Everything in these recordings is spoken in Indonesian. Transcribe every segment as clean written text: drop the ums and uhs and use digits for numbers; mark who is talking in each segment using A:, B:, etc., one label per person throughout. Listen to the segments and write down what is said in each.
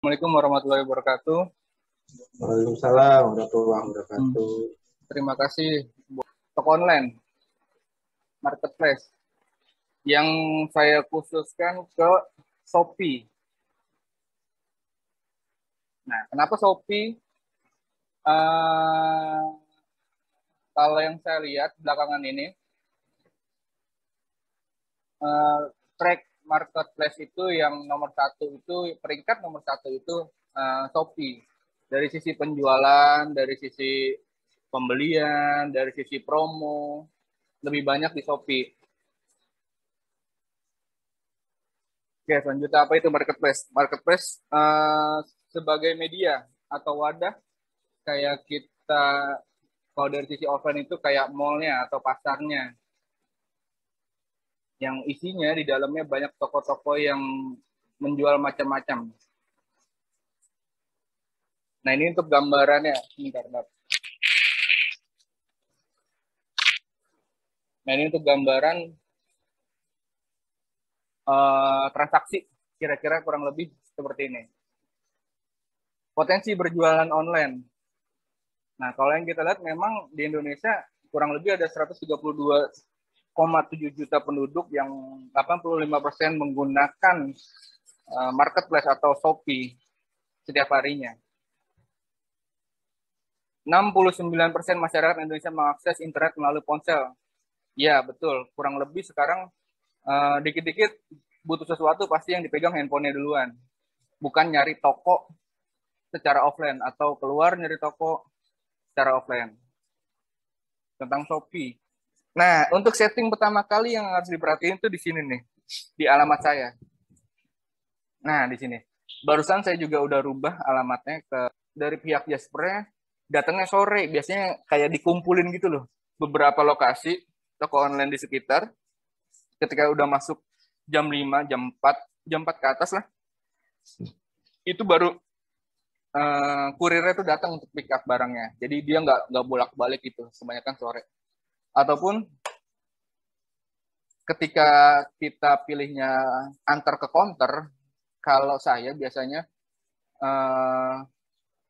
A: Assalamualaikum warahmatullahi wabarakatuh.
B: Waalaikumsalam warahmatullahi wabarakatuh.
A: Terima kasih buat toko online, marketplace, yang saya khususkan ke Shopee. Nah, kenapa Shopee? Kalau yang saya lihat belakangan ini, track marketplace itu yang nomor satu itu, peringkat nomor satu itu Shopee. Dari sisi penjualan, dari sisi pembelian, dari sisi promo, lebih banyak di Shopee. Oke, selanjutnya apa itu marketplace? Marketplace sebagai media atau wadah kayak kita, kalau dari sisi offline itu kayak mallnya atau pasarnya, yang isinya di dalamnya banyak toko-toko yang menjual macam-macam. Nah, ini untuk gambarannya. Nah, ini untuk gambaran transaksi kira-kira kurang lebih seperti ini. Potensi berjualan online. Nah, kalau yang kita lihat memang di Indonesia kurang lebih ada 132,7 juta penduduk yang 85% menggunakan marketplace atau Shopee setiap harinya. 69% masyarakat Indonesia mengakses internet melalui ponsel. Ya, betul. Kurang lebih sekarang dikit-dikit butuh sesuatu pasti yang dipegang handphonenya duluan. Bukan nyari toko secara offline atau keluar nyari toko secara offline. Tentang Shopee. Nah, untuk setting pertama kali yang harus diperhatiin itu di sini nih, di alamat saya. Nah, di sini. Barusan saya juga udah rubah alamatnya ke dari pihak Jaspernya, datangnya sore, biasanya kayak dikumpulin gitu loh. Beberapa lokasi toko online di sekitar, ketika udah masuk jam 5, jam 4 ke atas lah, itu baru kurirnya tuh datang untuk pick up barangnya. Jadi dia nggak bolak-balik gitu, kebanyakan sore. Ataupun ketika kita pilihnya antar ke counter, kalau saya biasanya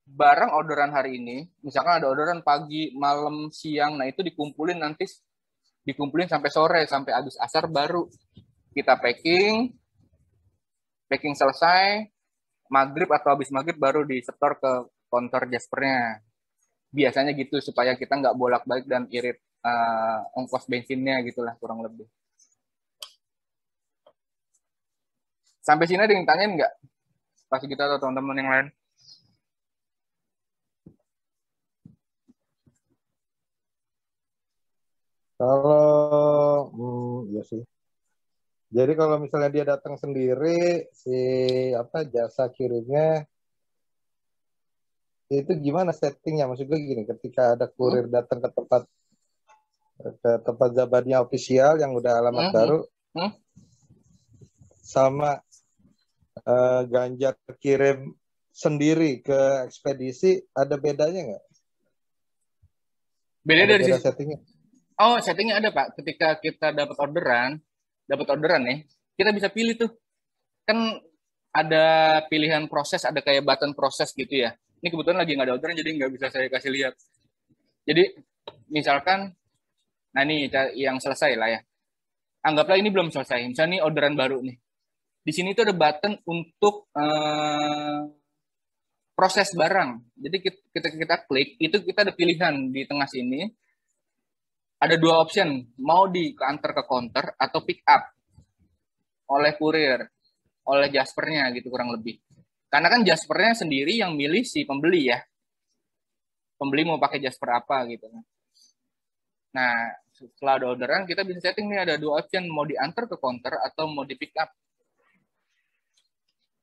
A: barang orderan hari ini, misalkan ada orderan pagi, malam, siang, nah itu dikumpulin sampai sore, sampai habis asar baru kita packing selesai, maghrib atau habis maghrib baru disetor ke counter Jaspernya. Biasanya gitu supaya kita nggak bolak-balik dan irit ongkos bensinnya gitulah kurang lebih. Sampai sini ada yang tanyain nggak? Pasti kita atau teman-teman yang lain.
B: Kalau ya sih. Jadi kalau misalnya dia datang sendiri, si jasa kirimnya itu gimana settingnya? Maksud gue gini, ketika ada kurir datang ke tempat Zabarnya official yang udah alamat baru, sama Ganjar kirim sendiri ke ekspedisi, ada bedanya nggak?
A: Beda
B: Ada
A: dari
B: beda
A: sisi.
B: settingnya?
A: Oh, settingnya ada Pak. Ketika kita dapat orderan nih, kita bisa pilih tuh. Kan ada pilihan proses, ada kayak button proses gitu ya. Ini kebetulan lagi nggak ada orderan, jadi nggak bisa saya kasih lihat. Jadi misalkan, nah ini yang selesai lah ya. Anggaplah ini belum selesai. Misalnya ini orderan baru nih. Di sini tuh ada button untuk proses barang. Jadi kita klik, itu kita ada pilihan di tengah sini. Ada dua option, mau diantar ke counter atau pick up oleh kurir, oleh Jaspernya gitu kurang lebih. Karena kan Jaspernya sendiri yang milih si pembeli ya. Pembeli mau pakai Jasper apa gitu. Nah, setelah ada orderan, kita bisa setting nih ada dua option, mau diantar ke counter atau mau di pick up.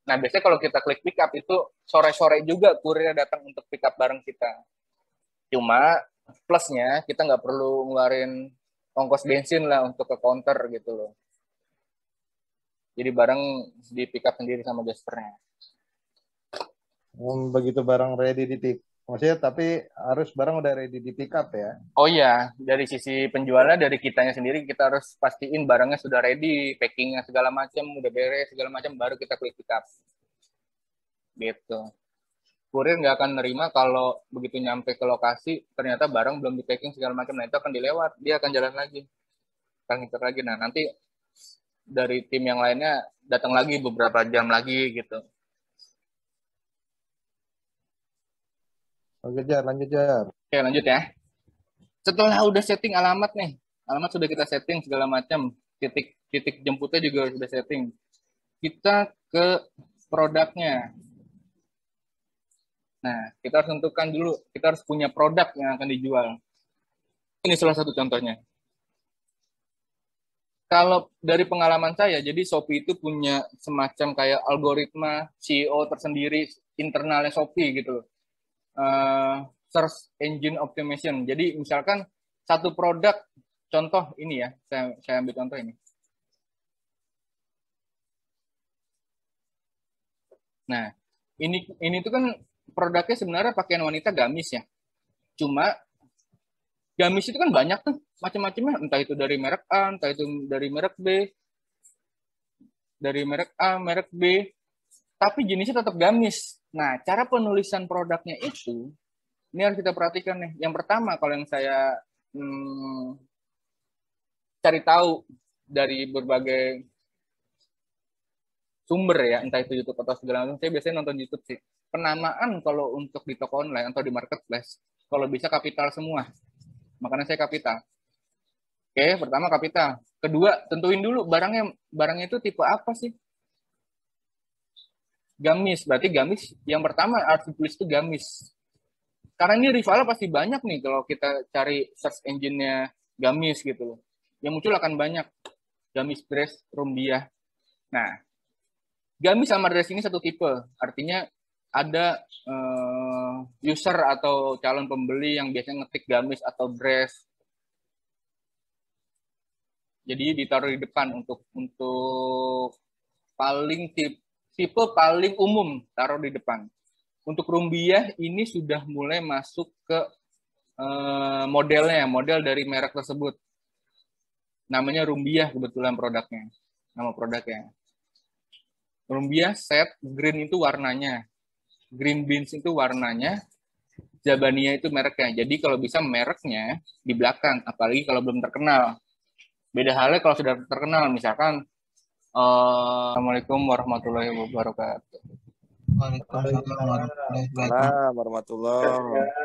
A: Nah, biasanya kalau kita klik pick up itu sore-sore juga kurirnya datang untuk pick up barang kita. Cuma plusnya kita nggak perlu ngeluarin ongkos bensin lah untuk ke counter gitu loh. Jadi barang di pick up sendiri sama Jaspernya.
B: Begitu barang ready di pick, maksudnya tapi harus barang udah ready di pick up ya?
A: Oh iya, dari sisi penjualnya dari kitanya sendiri kita harus pastiin barangnya sudah ready, packingnya segala macam udah beres segala macam baru kita klik pick up. gitu. Kurir nggak akan nerima kalau begitu nyampe ke lokasi ternyata barang belum di packing segala macam. Nah itu akan dilewat, dia akan jalan lagi, akan ngikut lagi. Nah nanti dari tim yang lainnya datang lagi beberapa jam lagi gitu.
B: Oke, Jar, lanjut, Jar.
A: Oke lanjut ya. Setelah udah setting alamat nih, alamat sudah kita setting segala macam, titik titik jemputnya juga sudah setting. Kita ke produknya. Nah, kita harus tentukan dulu, kita harus punya produk yang akan dijual. Ini salah satu contohnya. Kalau dari pengalaman saya, jadi Shopee itu punya semacam kayak algoritma CEO tersendiri internalnya Shopee gitu loh. Search Engine Optimization. Jadi misalkan satu produk, contoh ini ya, saya ambil contoh ini. Nah, ini tuh kan produknya sebenarnya pakaian wanita gamis ya. Cuma gamis itu kan banyak tuh macam-macamnya, entah itu dari merek A, entah itu dari merek B, dari merek A, merek B, tapi jenisnya tetap gamis. Nah, cara penulisan produknya itu ini harus kita perhatikan nih. Yang pertama, kalau yang saya cari tahu dari berbagai sumber ya, entah itu YouTube atau segala macam, saya biasanya nonton YouTube sih. Penamaan kalau untuk di toko online atau di marketplace, kalau bisa kapital semua. Makanya saya kapital. Oke, pertama kapital. Kedua, tentuin dulu barangnya itu tipe apa sih? Gamis. Berarti gamis yang pertama harus ditulis itu gamis. Karena ini rivalnya pasti banyak nih kalau kita cari search engine-nya gamis gitu loh. Yang muncul akan banyak. Gamis dress, rumbia. Nah, gamis sama dress ini satu tipe. Artinya ada user atau calon pembeli yang biasanya ngetik gamis atau dress. Jadi ditaruh di depan untuk paling tipe paling umum, taruh di depan. Untuk rumbiah ini sudah mulai masuk ke modelnya, model dari merek tersebut. Namanya rumbiah kebetulan produknya, nama produknya. Rumbiah set green itu warnanya, green beans itu warnanya, Zabania itu mereknya. Jadi kalau bisa mereknya di belakang, apalagi kalau belum terkenal. Beda halnya kalau sudah terkenal, misalkan Assalamualaikum warahmatullahi wabarakatuh.
C: Waalaikumsalam warahmatullahi wabarakatuh.
B: Waalaikumsalam warahmatullahi.